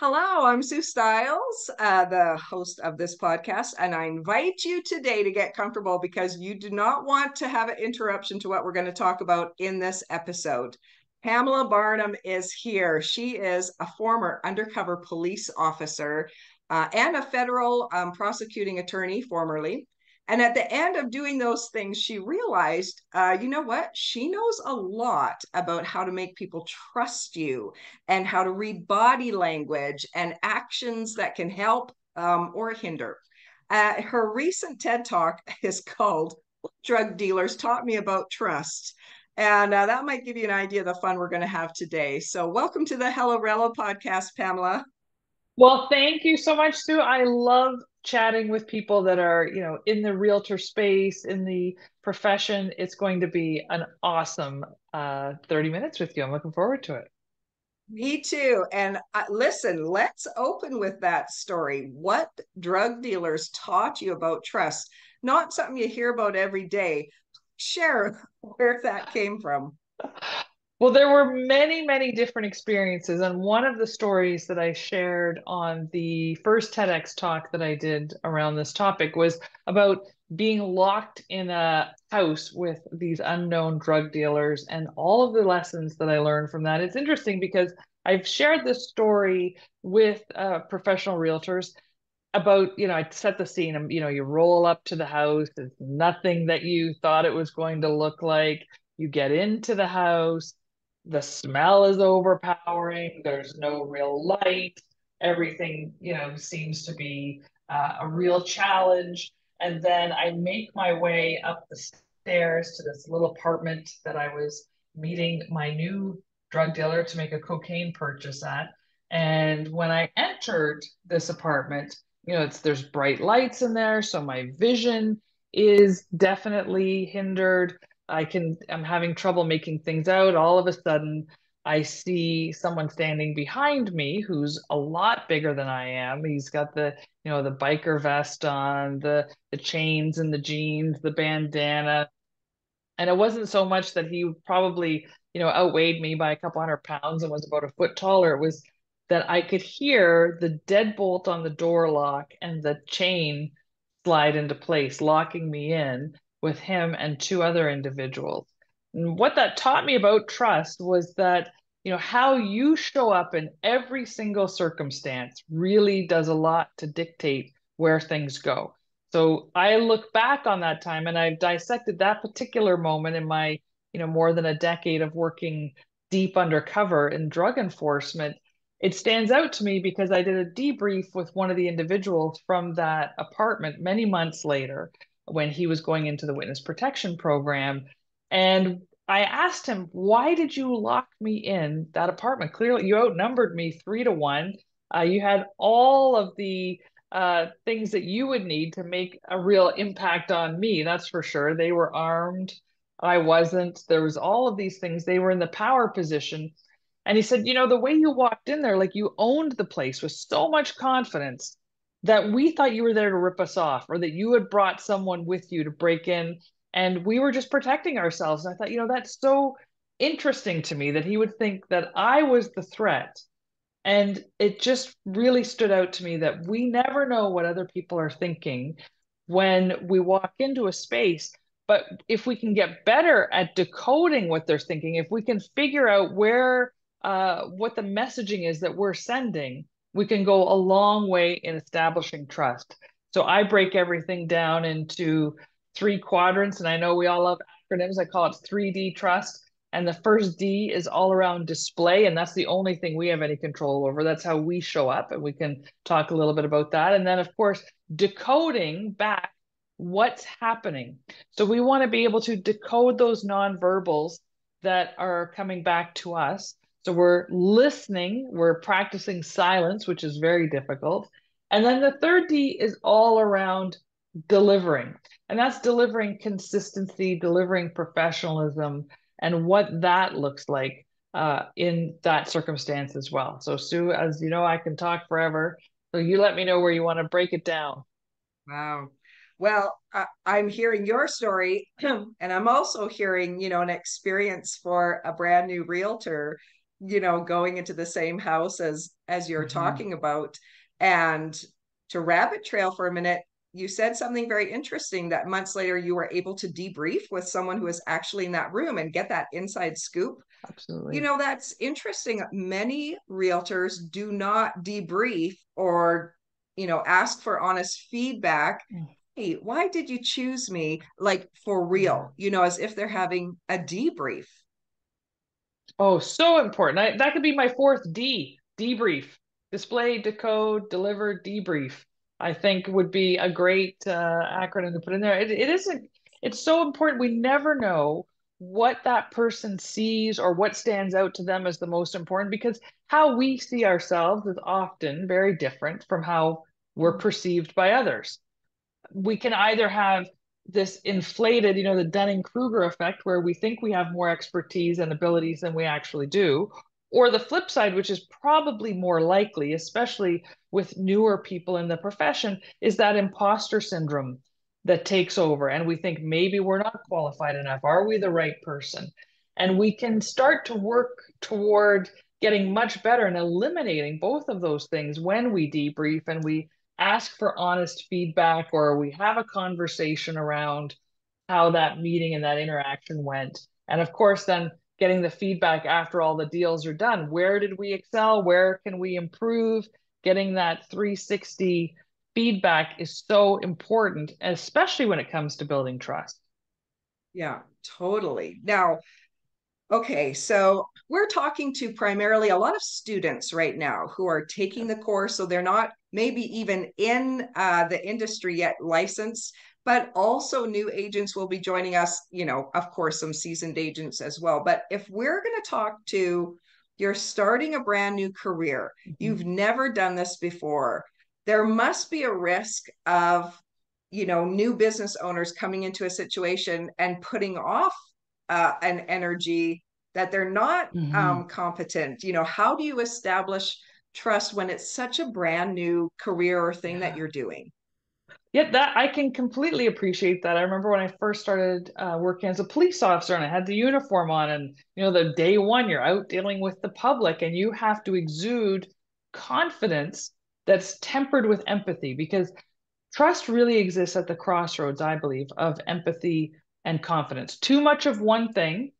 Hello, I'm Sue Stiles, the host of this podcast, and I invite you today to get comfortable because you do not want to have an interruption to what we're going to talk about in this episode. Pamela Barnum is here. She is a former undercover police officer and a federal prosecuting attorney formerly. And at the end of doing those things, she realized, you know what? She knows a lot about how to make people trust you and how to read body language and actions that can help or hinder. Her recent TED Talk is called Drug Dealers Taught Me About Trust. And that might give you an idea of the fun we're going to have today. So, welcome to the Hello Rella podcast, Pamela. Well, thank you so much, Sue. I love chatting with people that are, in the realtor space, in the profession. It's going to be an awesome 30 minutes with you. I'm looking forward to it. Me too. And listen, let's open with that story. What drug dealers taught you about trust? Not something you hear about every day. Share where that came from. Well, there were many, many different experiences. And one of the stories that I shared on the first TEDx talk that I did around this topic was about being locked in a house with these unknown drug dealers and all of the lessons that I learned from that. It's interesting because I've shared this story with professional realtors about, I set the scene and, you roll up to the house. It's nothing that you thought it was going to look like. You get into the house, the smell is overpowering. There's no real light. Everything, seems to be a real challenge. And then I make my way up the stairs to this little apartment that I was meeting my new drug dealer to make a cocaine purchase at. And when I entered this apartment, there's bright lights in there, so my vision is definitely hindered. I'm having trouble making things out. All of a sudden, I see someone standing behind me who's a lot bigger than I am. He's got the biker vest on, the chains and the jeans, the bandana. And it wasn't so much that he probably, outweighed me by a couple hundred pounds and was about a foot taller. It was that I could hear the deadbolt on the door lock and the chain slide into place, locking me in with him and two other individuals. And what that taught me about trust was that, how you show up in every single circumstance really does a lot to dictate where things go. So I look back on that time and I've dissected that particular moment in my, more than a decade of working deep undercover in drug enforcement. It stands out to me because I did a debrief with one of the individuals from that apartment many months later when he was going into the witness protection program. And I asked him, why did you lock me in that apartment? Clearly, you outnumbered me 3 to 1. You had all of the things that you would need to make a real impact on me. That's for sure. They were armed. I wasn't. There was all of these things. They were in the power position. And he said, the way you walked in there, like you owned the place with so much confidence that we thought you were there to rip us off or that you had brought someone with you to break in. And we were just protecting ourselves. And I thought, that's so interesting to me that he would think that I was the threat, and it just really stood out to me that we never know what other people are thinking when we walk into a space. But if we can get better at decoding what they're thinking, if we can figure out what the messaging is that we're sending, we can go a long way in establishing trust. So I break everything down into 3 quadrants, and I know we all love acronyms. I call it 3D trust. And the first D is all around display. And that's the only thing we have any control over. That's how we show up. And we can talk a little bit about that. And then, of course, decoding back what's happening. So we want to be able to decode those nonverbals that are coming back to us. So we're listening, we're practicing silence, which is very difficult. And then the third D is all around delivering. And that's delivering consistency, delivering professionalism, and what that looks like in that circumstance as well. So, Sue, as you know, I can talk forever. So you let me know where you want to break it down. Wow. Well, I'm hearing your story, and I'm also hearing, an experience for a brand new realtor. going into the same house as you're Mm-hmm. talking about. And to rabbit trail for a minute, you said something very interesting that months later you were able to debrief with someone who was actually in that room and get that inside scoop. Absolutely. That's interesting. Many realtors do not debrief or, ask for honest feedback. Mm. Hey, why did you choose me? Like for Yeah. real, as if they're having a debrief. Oh, so important. That could be my fourth D, debrief. Display, decode, deliver, debrief. I think would be a great acronym to put in there. It isn't, it's so important. We never know what that person sees or what stands out to them as the most important because how we see ourselves is often very different from how we're perceived by others. We can either have this inflated, the Dunning-Kruger effect, where we think we have more expertise and abilities than we actually do, or the flip side, which is probably more likely, especially with newer people in the profession, is that imposter syndrome that takes over. And we think maybe we're not qualified enough. Are we the right person? And we can start to work toward getting much better and eliminating both of those things when we debrief and we ask for honest feedback or we have a conversation around how that meeting and that interaction went. And of course, then getting the feedback after all the deals are done. Where did we excel? Where can we improve? Getting that 360 feedback is so important, especially when it comes to building trust. Yeah, totally. Now, okay, so we're talking to primarily a lot of students right now who are taking the course, so they're not maybe even in the industry yet licensed, but also new agents will be joining us, of course, some seasoned agents as well. But if we're going to talk to you're starting a brand new career, Mm-hmm. you've never done this before, there must be a risk of, new business owners coming into a situation and putting off an energy that they're not Mm-hmm. competent. How do you establish trust when it's such a brand new career or thing that Yeah. you're doing? Yeah, that I can completely appreciate that. I remember when I first started working as a police officer and I had the uniform on, and the day one you're out dealing with the public, and you have to exude confidence that's tempered with empathy because trust really exists at the crossroads, I believe, of empathy and confidence. Too much of one thing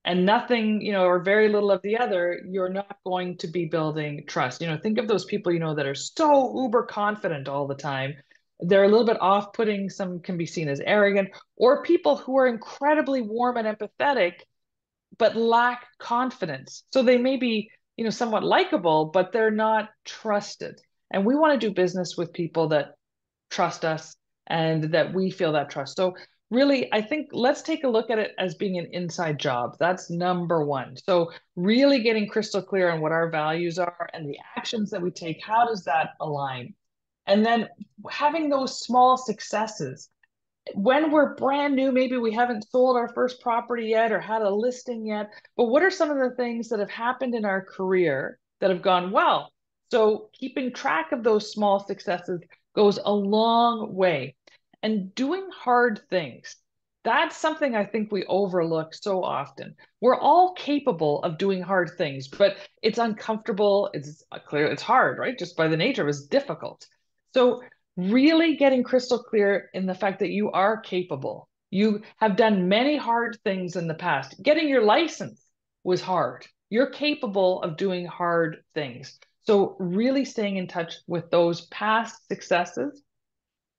and nothing, or very little of the other, you're not going to be building trust. Think of those people, that are so uber confident all the time. They're a little bit off-putting. Some can be seen as arrogant, or people who are incredibly warm and empathetic, but lack confidence. So they may be, somewhat likable, but they're not trusted. And we want to do business with people that trust us and that we feel that trust. So really, I think let's take a look at it as being an inside job. That's number one. So really getting crystal clear on what our values are and the actions that we take, how does that align? And then having those small successes when we're brand new, maybe we haven't sold our first property yet or had a listing yet, but what are some of the things that have happened in our career that have gone well? So keeping track of those small successes goes a long way. And doing hard things, that's something I think we overlook so often. We're all capable of doing hard things, but it's uncomfortable. It's clear, it's hard, right? Just by the nature of it, it's difficult. So really getting crystal clear in the fact that you are capable. You have done many hard things in the past. Getting your license was hard. You're capable of doing hard things. So, really staying in touch with those past successes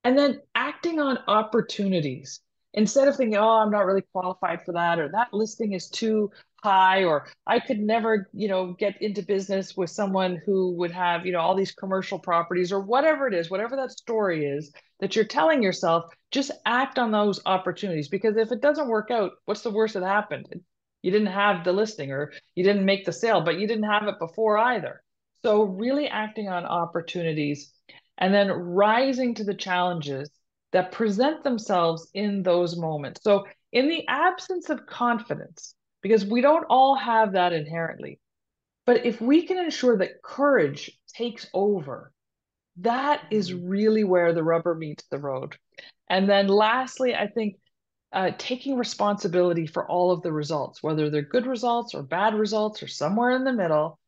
and then acting on opportunities instead of thinking, oh, I'm not really qualified for that, or that listing is too high, or I could never, get into business with someone who would have, all these commercial properties, or whatever it is, whatever that story is that you're telling yourself, just act on those opportunities. Because if it doesn't work out, what's the worst that happened? You didn't have the listing or you didn't make the sale, but you didn't have it before either. So, really acting on opportunities and then rising to the challenges that present themselves in those moments. So, in the absence of confidence, because we don't all have that inherently, but if we can ensure that courage takes over, that is Mhm. really where the rubber meets the road. And then, lastly, I think taking responsibility for all of the results, whether they're good results or bad results or somewhere in the middle,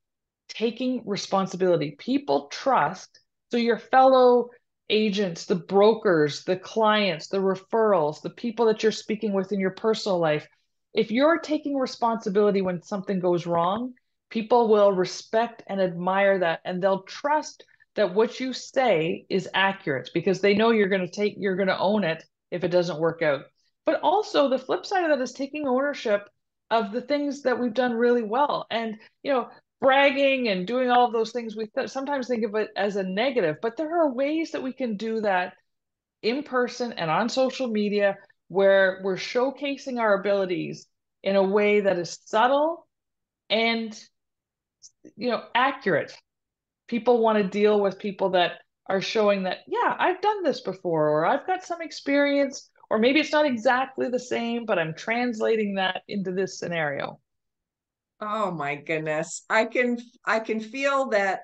taking responsibility. People trust. So your fellow agents, the brokers, the clients, the referrals, the people that you're speaking with in your personal life, if you're taking responsibility when something goes wrong, people will respect and admire that, and they'll trust that what you say is accurate because they know you're going to own it if it doesn't work out. But also the flip side of that is taking ownership of the things that we've done really well. And, bragging and doing all of those things, we sometimes think of it as a negative, but there are ways that we can do that in person and on social media where we're showcasing our abilities in a way that is subtle and accurate. People want to deal with people that are showing that, yeah, I've done this before, or I've got some experience, or maybe it's not exactly the same, but I'm translating that into this scenario. Oh my goodness. I can feel that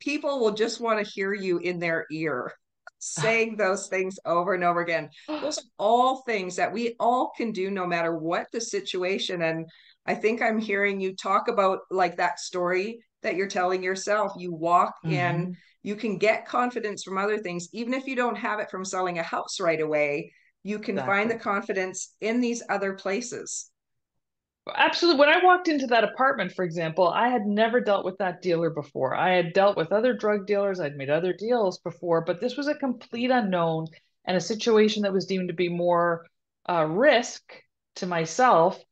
people will just want to hear you in their ear saying those things over and over again. Those are all things that we all can do no matter what the situation. And I think I'm hearing you talk about like that story that you're telling yourself. You walk in, Mhm. you can get confidence from other things, even if you don't have it from selling a house right away. You can find the Exactly. confidence in these other places. Absolutely. When I walked into that apartment, for example, I had never dealt with that dealer before. I had dealt with other drug dealers, I'd made other deals before, but this was a complete unknown and a situation that was deemed to be more risk to myself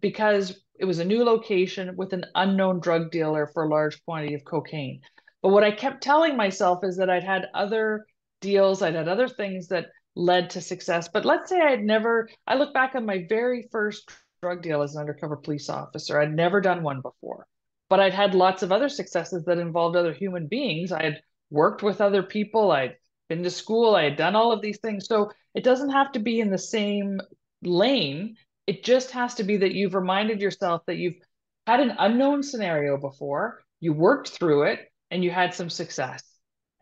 because it was a new location with an unknown drug dealer for a large quantity of cocaine. But what I kept telling myself is that I'd had other deals, I'd had other things that led to success. But let's say I look back on my very first drug deal as an undercover police officer. I'd never done one before, but I'd had lots of other successes that involved other human beings. I had worked with other people. I'd been to school. I had done all of these things. So it doesn't have to be in the same lane. It just has to be that you've reminded yourself that you've had an unknown scenario before, you worked through it, and you had some success.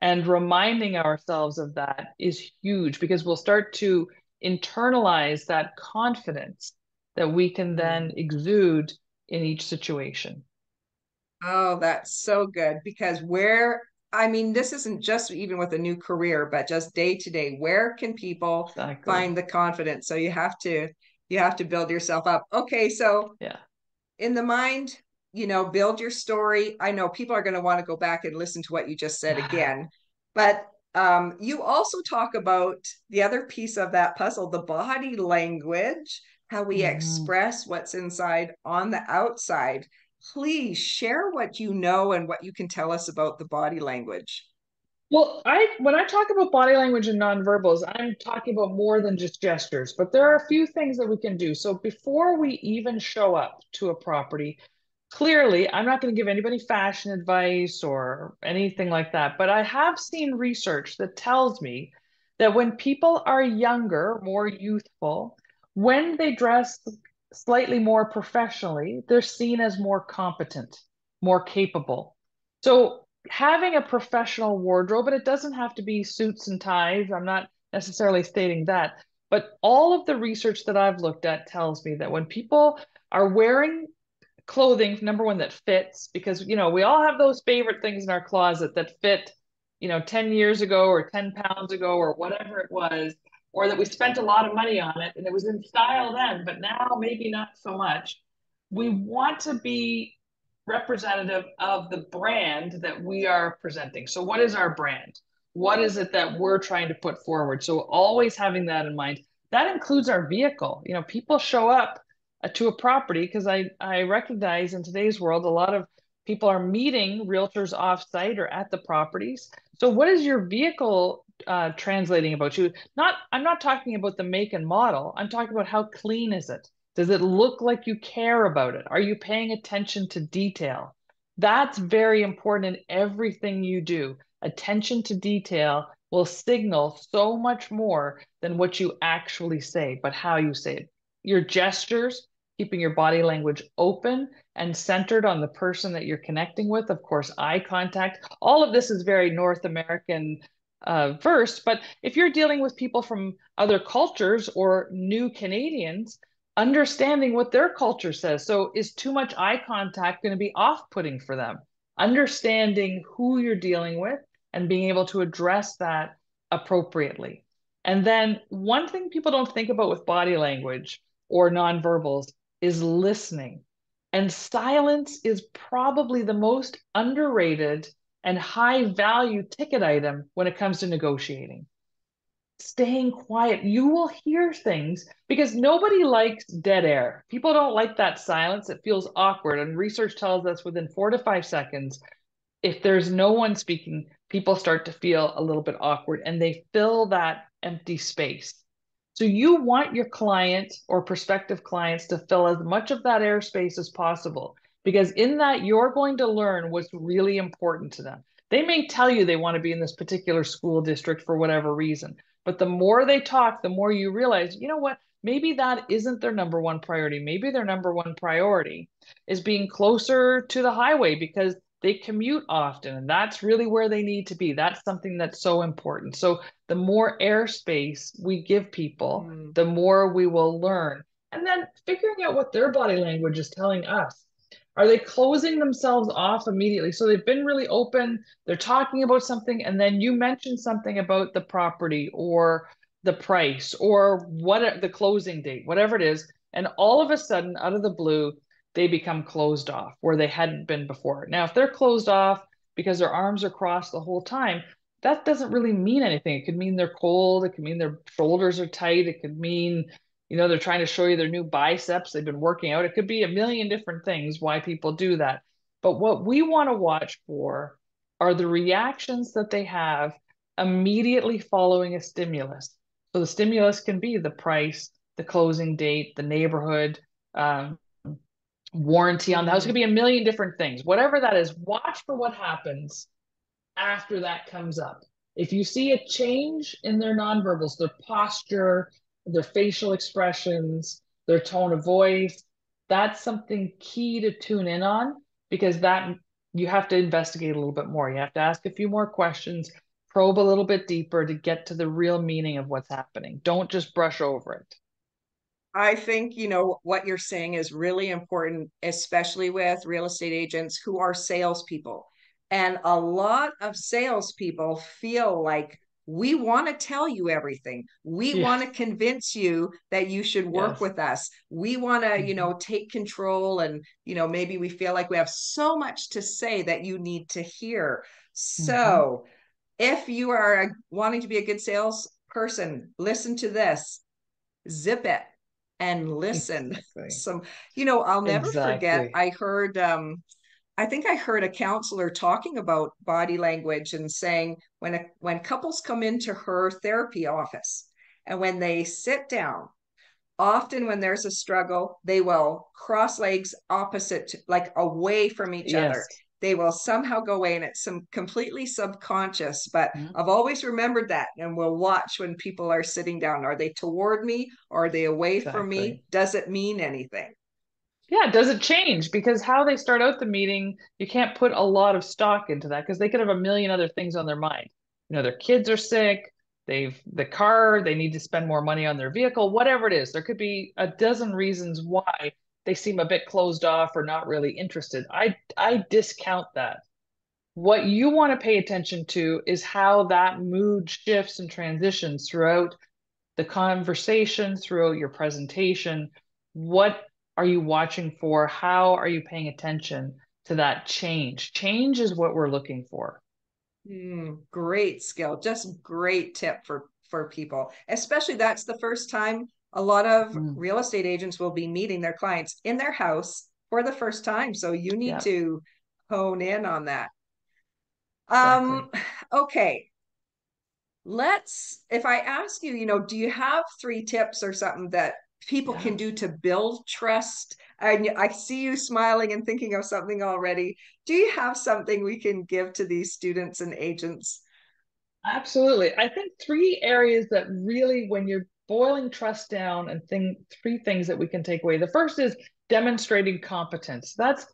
And reminding ourselves of that is huge because we'll start to internalize that confidence that we can then exude in each situation. Oh, that's so good because I mean, this isn't just even with a new career, but just day to day, where can people Exactly. find the confidence? So you have to build yourself up. Okay, so Yeah. in the mind, build your story. I know people are going to want to go back and listen to what you just said again, but you also talk about the other piece of that puzzle, the body language, how we Mhm. express what's inside on the outside. Please share what you know and what you can tell us about the body language. Well, when I talk about body language and nonverbals, I'm talking about more than just gestures, but there are a few things that we can do. So before we even show up to a property, clearly, I'm not going to give anybody fashion advice or anything like that, but I have seen research that tells me that when people are younger, more youthful, when they dress slightly more professionally, they're seen as more competent, more capable. So having a professional wardrobe, but it doesn't have to be suits and ties. I'm not necessarily stating that. But all of the research that I've looked at tells me that when people are wearing clothing, number one, that fits, because, we all have those favorite things in our closet that fit, 10 years ago or 10 pounds ago or whatever it was, or that we spent a lot of money on it and it was in style then, but now maybe not so much. We want to be representative of the brand that we are presenting. So, what is our brand? What is it that we're trying to put forward? So, always having that in mind. That includes our vehicle. People show up to a property because I recognize in today's world, a lot of people are meeting realtors off-site or at the properties. So, what is your vehicle translating about you? I'm not talking about the make and model. I'm talking about how clean is it? Does it look like you care about it? Are you paying attention to detail? That's very important in everything you do. Attention to detail will signal so much more than what you actually say, but how you say it. Your gestures, keeping your body language open and centered on the person that you're connecting with. Of course, eye contact. All of this is very North American versed. But if you're dealing with people from other cultures or new Canadians, understanding what their culture says. So is too much eye contact going to be off-putting for them? Understanding who you're dealing with and being able to address that appropriately. And then one thing people don't think about with body language or nonverbals is listening. And silence is probably the most underrated and high value ticket item when it comes to negotiating. Staying quiet, you will hear things because nobody likes dead air. People don't like that silence. It feels awkward. And research tells us within 4 to 5 seconds, if there's no one speaking, people start to feel a little bit awkward and they fill that empty space. So you want your client or prospective clients to fill as much of that airspace as possible because in that you're going to learn what's really important to them. They may tell you they want to be in this particular school district for whatever reason, but the more they talk, the more you realize, you know what? Maybe that isn't their number one priority. Maybe their number one priority is being closer to the highway because they commute often and that's really where they need to be. That's something that's so important. So the more airspace we give people, Mm. the more we will learn. And then figuring out what their body language is telling us. Are they closing themselves off immediately? So they've been really open, they're talking about something, and then you mention something about the property or the price or what the closing date, whatever it is. And all of a sudden, out of the blue, they become closed off where they hadn't been before. Now, if they're closed off because their arms are crossed the whole time, that doesn't really mean anything. It could mean they're cold. It could mean their shoulders are tight. It could mean, they're trying to show you their new biceps. They've been working out. It could be a million different things why people do that. But what we want to watch for are the reactions that they have immediately following a stimulus. So the stimulus can be the price, the closing date, the neighborhood, warranty on the house. It could Mm. be a million different things. Whatever that is, watch for what happens after that comes up. If you see a change in their nonverbals, their posture, their facial expressions, their tone of voice, that's something key to tune in on because that you have to investigate a little bit more. You have to ask a few more questions, probe a little bit deeper to get to the real meaning of what's happening. Don't just brush over it. I think, what you're saying is really important, especially with real estate agents who are salespeople. And a lot of salespeople feel like we want to tell you everything. We want Yes. to convince you that you should work Yes. with us. We want to, Mhm. take control. And, maybe we feel like we have so much to say that you need to hear. Mhm. So if you are wanting to be a good salesperson, listen to this, zip it and listen. Exactly. Some, I'll never forget, Exactly. I think I heard a counselor talking about body language and saying when couples come into her therapy office and when they sit down, often when there's a struggle, they will cross legs opposite, like away from each other. Yes. They will somehow go away, and it's some completely subconscious. But Mhm. I've always remembered that, and we'll watch when people are sitting down. Are they toward me? Or are they away from me? Exactly. Does it mean anything? Yeah, does it change? Because how they start out the meeting, you can't put a lot of stock into that because they could have a million other things on their mind. Their kids are sick, the car, they need to spend more money on their vehicle, whatever it is. There could be a dozen reasons why they seem a bit closed off or not really interested. I discount that. What you want to pay attention to is how that mood shifts and transitions throughout the conversation, throughout your presentation. What are you watching for? How are you paying attention to that change? Change is what we're looking for. Great skill, just great tip for people, especially that's the first time a lot of Mm, real estate agents will be meeting their clients in their house for the first time, so you need yeah, to hone in on that. exactly. um okay, if I ask you, do you have three tips or something that people Yeah. can do to build trust? And I see you smiling and thinking of something already. Do you have something we can give to these students and agents? Absolutely. I think three areas that really, when you're boiling trust down and three things that we can take away. The first is demonstrating competence. That's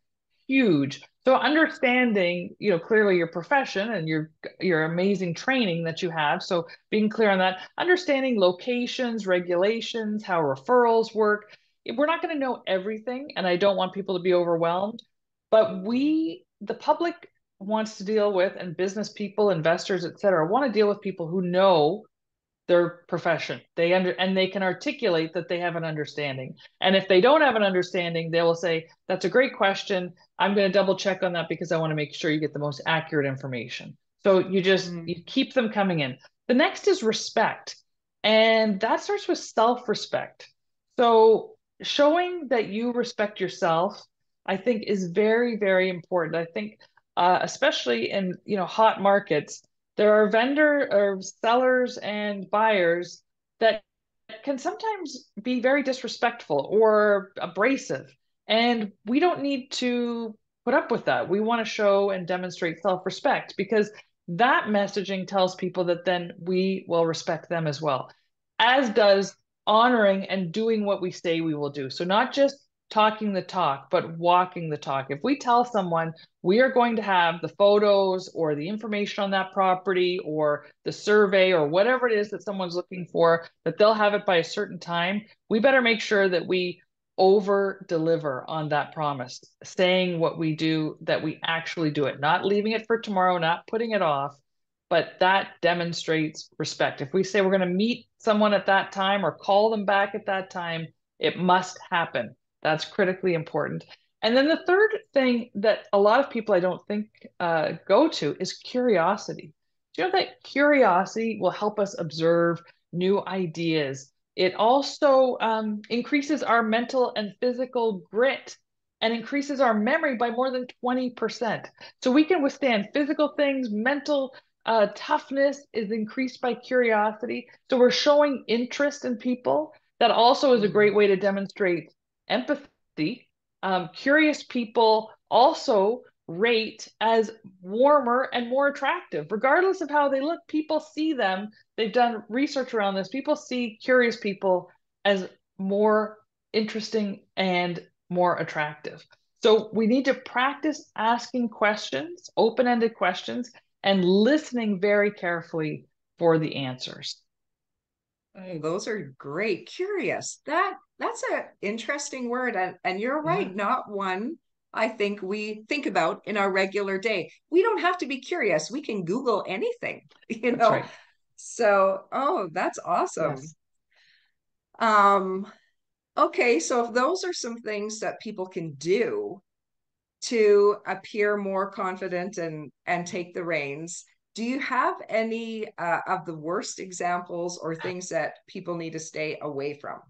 huge. So understanding, clearly your profession and your amazing training that you have. So being clear on that, understanding locations, regulations, how referrals work. We're not going to know everything, and I don't want people to be overwhelmed, but the public wants to deal with, and business people, investors, et cetera, want to deal with people who know their profession. And they can articulate that they have an understanding. And if they don't have an understanding, they will say, "That's a great question. I'm going to double check on that because I want to make sure you get the most accurate information." So you keep them coming in. The next is respect. And that starts with self-respect. So showing that you respect yourself, I think, is very, very important. I think especially in hot markets, there are vendor or sellers and buyers that can sometimes be very disrespectful or abrasive. And we don't need to put up with that. We want to show and demonstrate self-respect because that messaging tells people that then we will respect them as well, as does honoring and doing what we say we will do. So not just talking the talk, but walking the talk. If we tell someone we are going to have the photos or the information on that property or the survey or whatever it is that someone's looking for, that they'll have it by a certain time, we better make sure that we over deliver on that promise, saying what we do, that we actually do it, not leaving it for tomorrow, not putting it off, but that demonstrates respect. If we say we're going to meet someone at that time or call them back at that time, it must happen. That's critically important. And then the third thing that a lot of people I don't think go to is curiosity. Do you know that curiosity will help us observe new ideas? It also increases our mental and physical grit and increases our memory by more than 20%. So we can withstand physical things, mental toughness is increased by curiosity. So we're showing interest in people. That also is a great way to demonstrate empathy. Curious people also rate as warmer and more attractive, regardless of how they look. People see them. They've done research around this. People see curious people as more interesting and more attractive. So we need to practice asking questions, open-ended questions, and listening very carefully for the answers. Oh, those are great. Curious. That's an interesting word. And you're Yeah, right, not one I think we think about in our regular day. We don't have to be curious. We can Google anything, you that's know. right. So, oh, that's awesome. Yes. Um, okay, so if those are some things that people can do to appear more confident and take the reins, do you have any of the worst examples or things that people need to stay away from?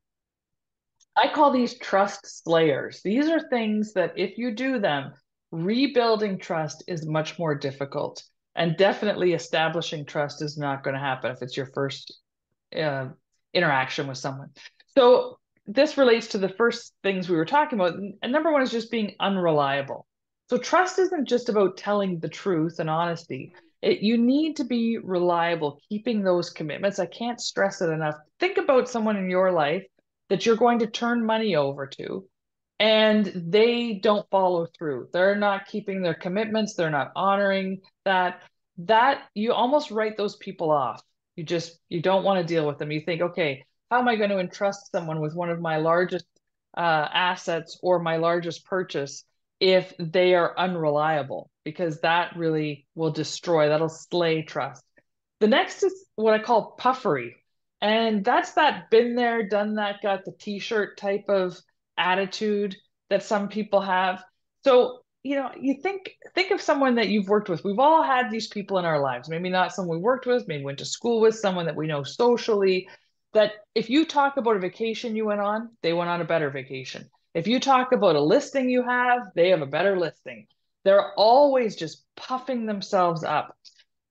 I call these trust slayers. These are things that if you do them, rebuilding trust is much more difficult. And definitely establishing trust is not going to happen if it's your first uh, interaction with someone. So this relates to the first things we were talking about. And number one is just being unreliable. So trust isn't just about telling the truth and honesty. You need to be reliable, keeping those commitments. I can't stress it enough. Think about someone in your life that you're going to turn money over to, and they don't follow through. They're not keeping their commitments. They're not honoring that. That you almost write those people off. You don't want to deal with them. You think, okay, how am I going to entrust someone with one of my largest assets or my largest purchase if they are unreliable? Because that really will destroy, that'll slay trust. The next is what I call puffery. And that's that been there, done that, got the t-shirt type of attitude that some people have. So, you think of someone that you've worked with. We've all had these people in our lives. Maybe not someone we worked with, maybe went to school with, someone that we know socially, that if you talk about a vacation you went on, they went on a better vacation. If you talk about a listing you have, they have a better listing. They're always just puffing themselves up.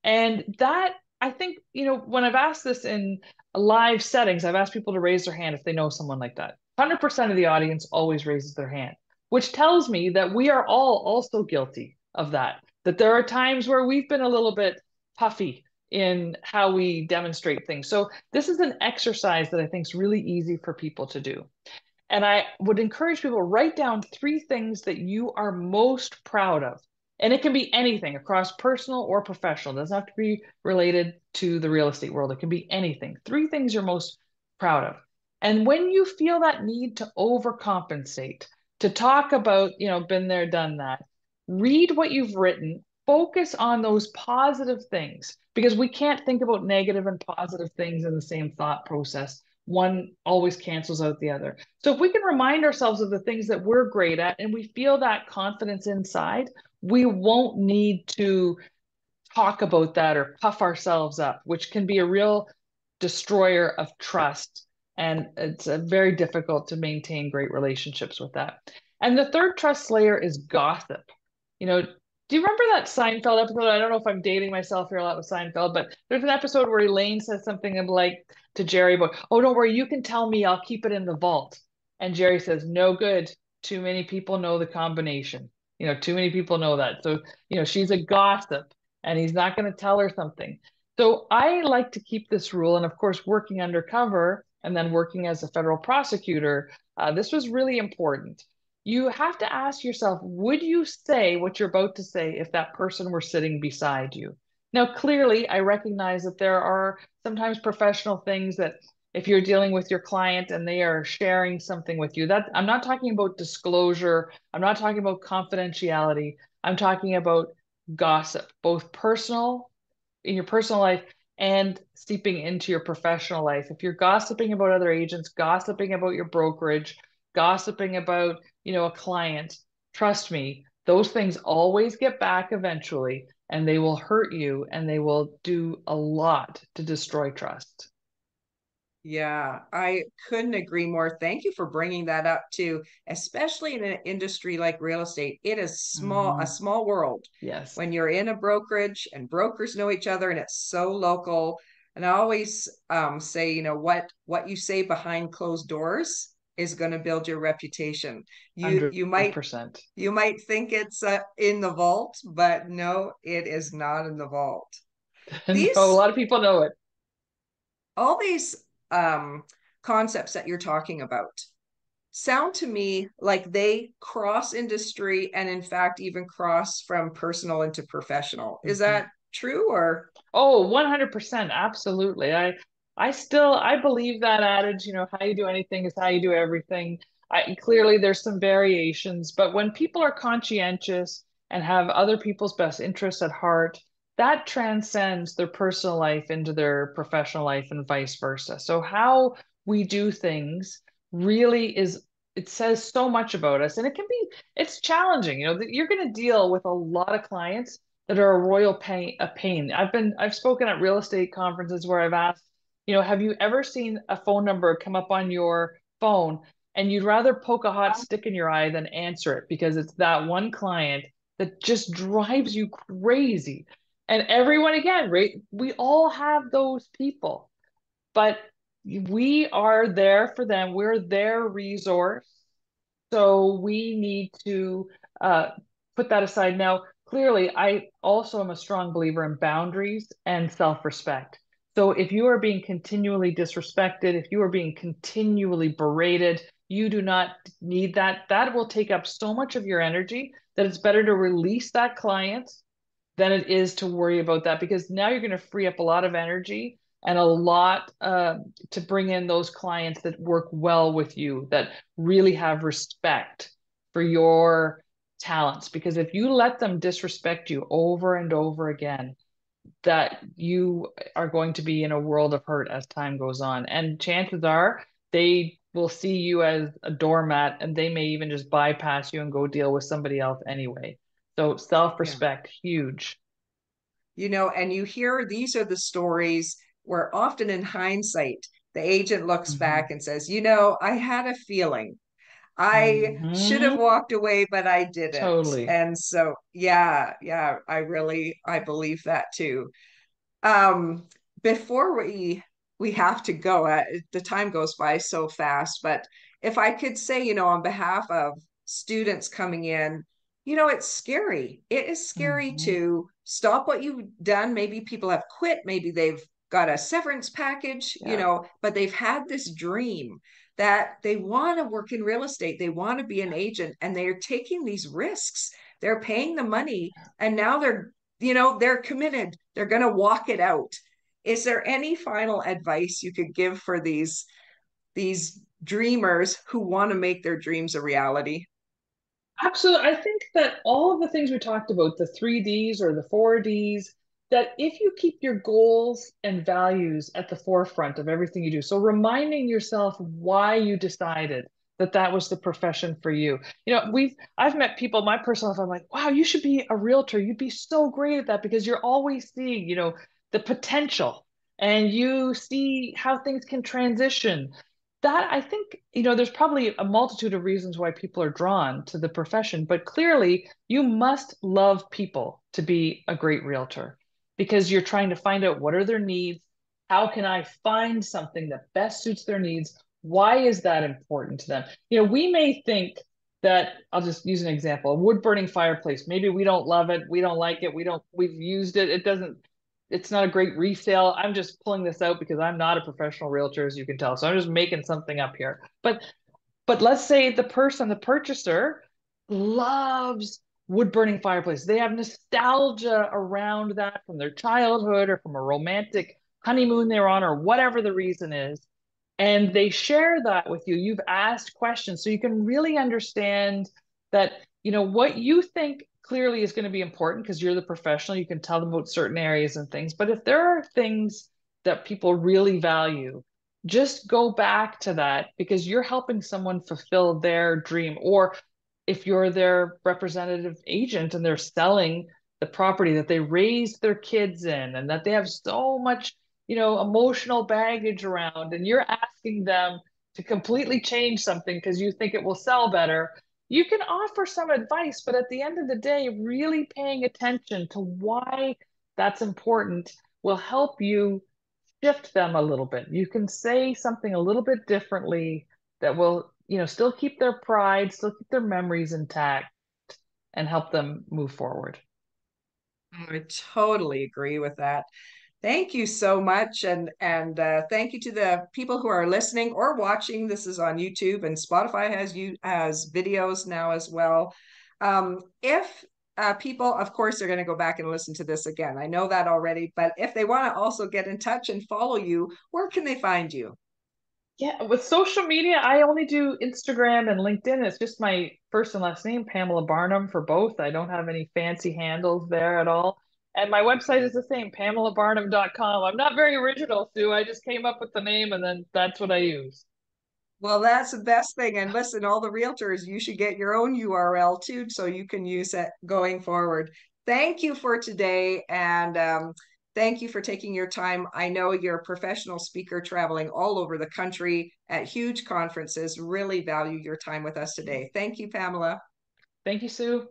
And that, I think, when I've asked this in live settings, I've asked people to raise their hand if they know someone like that. 100% of the audience always raises their hand, which tells me that we are all also guilty of that. That there are times where we've been a little bit puffy in how we demonstrate things. So this is an exercise that I think is really easy for people to do. And I would encourage people to write down 3 things that you are most proud of. And it can be anything across personal or professional. It doesn't have to be related to the real estate world. It can be anything. 3 things you're most proud of. And when you feel that need to overcompensate, to talk about, been there, done that, read what you've written, focus on those positive things because we can't think about negative and positive things in the same thought process. One always cancels out the other. So if we can remind ourselves of the things that we're great at and we feel that confidence inside, we won't need to talk about that or puff ourselves up, which can be a real destroyer of trust. And it's very difficult to maintain great relationships with that. And the third trust layer is gossip. Do you remember that Seinfeld episode? I don't know if I'm dating myself here a lot with Seinfeld, but there's an episode where Elaine says something like to Jerry about, "Oh, don't worry, you can tell me, I'll keep it in the vault." And Jerry says, "No good. Too many people know the combination. Too many people know that." So, she's a gossip and he's not going to tell her something. So I like to keep this rule. And of course, working undercover and then working as a federal prosecutor, this was really important. You have to ask yourself, would you say what you're about to say if that person were sitting beside you? Now, clearly, I recognize that there are sometimes professional things that if you're dealing with your client and they are sharing something with you, that I'm not talking about disclosure, I'm not talking about confidentiality, I'm talking about gossip, both personal in your personal life and seeping into your professional life. If you're gossiping about other agents, gossiping about your brokerage, gossiping about, a client, trust me, those things always get back eventually and they will hurt you and they will do a lot to destroy trust. Yeah, I couldn't agree more. Thank you for bringing that up too, especially in an industry like real estate. It is a Mhm. small world Yes, when you're in a brokerage and brokers know each other and it's so local. And I always say, what you say behind closed doors is going to build your reputation. You you might 100%. you might think it's in the vault, but no, it is not in the vault. No, a These lot of people know it. all these um, concepts that you're talking about sound to me like they cross industry and in fact even cross from personal into professional. Is Mhm. that true or Oh, 100%. Absolutely. I believe that adage, how you do anything is how you do everything. Clearly there's some variations, but when people are conscientious and have other people's best interests at heart, that transcends their personal life into their professional life and vice versa. So how we do things really it says so much about us, and it's challenging. That you're going to deal with a lot of clients that are a pain. I've spoken at real estate conferences where I've asked, have you ever seen a phone number come up on your phone and you'd rather poke a hot stick in your eye than answer it because it's that one client that just drives you crazy. And everyone again, right? We all have those people, but we are there for them. We're their resource. So we need to uh, put that aside. Now, clearly, I also am a strong believer in boundaries and self-respect. So if you are being continually disrespected, if you are being continually berated, you do not need that. That will take up so much of your energy that it's better to release that client than it is to worry about that because now you're going to free up a lot of energy and a lot to bring in those clients that work well with you, that really have respect for your talents. Because if you let them disrespect you over and over again, that you are going to be in a world of hurt as time goes on. And chances are they will see you as a doormat and they may even just bypass you and go deal with somebody else anyway. So yeah. self-respect, huge. And you hear these are the stories where often in hindsight the agent looks Hmm. back and says, I had a feeling I should have Hmm. walked away, but I didn't. Totally. And so, yeah, I believe that too. Um, before we have to go, the time goes by so fast, but if I could say, on behalf of students coming in, it's scary. It is scary Hmm. to stop what you've done. Maybe people have quit, maybe they've got a severance package, Yeah. but they've had this dream. that they want to work in real estate. They want to be an agent, and they're taking these risks. They're paying the money, and now they're committed. They're going to walk it out. Is there any final advice you could give for these dreamers who want to make their dreams a reality? Absolutely. I think that all of the things we talked about, the 3Ds or the 4Ds, that if you keep your goals and values at the forefront of everything you do, so reminding yourself why you decided that that was the profession for you. I've met people, my personal life, I'm like, wow, you should be a realtor. You'd be so great at that because you're always seeing, the potential and you see how things can transition. That I think, there's probably a multitude of reasons why people are drawn to the profession, but clearly you must love people to be a great realtor because you're trying to find out what are their needs, how can I find something that best suits their needs, why is that important to them? We may think that, I'll just use an example, a wood burning fireplace, maybe we don't love it, we don't like it, we've used it, it's not a great resale. I'm just pulling this out because I'm not a professional realtor, as you can tell. So I'm just making something up here. But let's say the purchaser, loves wood burning fireplace. They have nostalgia around that from their childhood or from a romantic honeymoon they're on or whatever the reason is. And they share that with you. You've asked questions so you can really understand that, what you think clearly is going to be important because you're the professional. You can tell them about certain areas and things. But if there are things that people really value, just go back to that because you're helping someone fulfill their dream. Or if you're their representative agent and they're selling the property that they raised their kids in and that they have so much, emotional baggage around, and you're asking them to completely change something because you think it will sell better, you can offer some advice, but at the end of the day, really paying attention to why that's important will help you shift them a little bit. You can say something a little bit differently that will, still keep their pride, still keep their memories intact, and help them move forward. I totally agree with that. Thank you so much, and thank you to the people who are listening or watching. This is on YouTube, and Spotify has videos now as well. If people, of course, are going to go back and listen to this again. I know that already, but if they want to also get in touch and follow you, where can they find you? Yeah, with social media, I only do Instagram and LinkedIn. It's just my first and last name, Pamela Barnum, for both. I don't have any fancy handles there at all. And my website is the same, pamelabarnum.com. I'm not very original, Sue. I just came up with the name and then that's what I use. Well, that's the best thing. And listen, all the realtors, you should get your own URL too, so you can use it going forward. Thank you for today. And thank you for taking your time. I know you're a professional speaker traveling all over the country at huge conferences. Really value your time with us today. Thank you, Pamela. Thank you, Sue.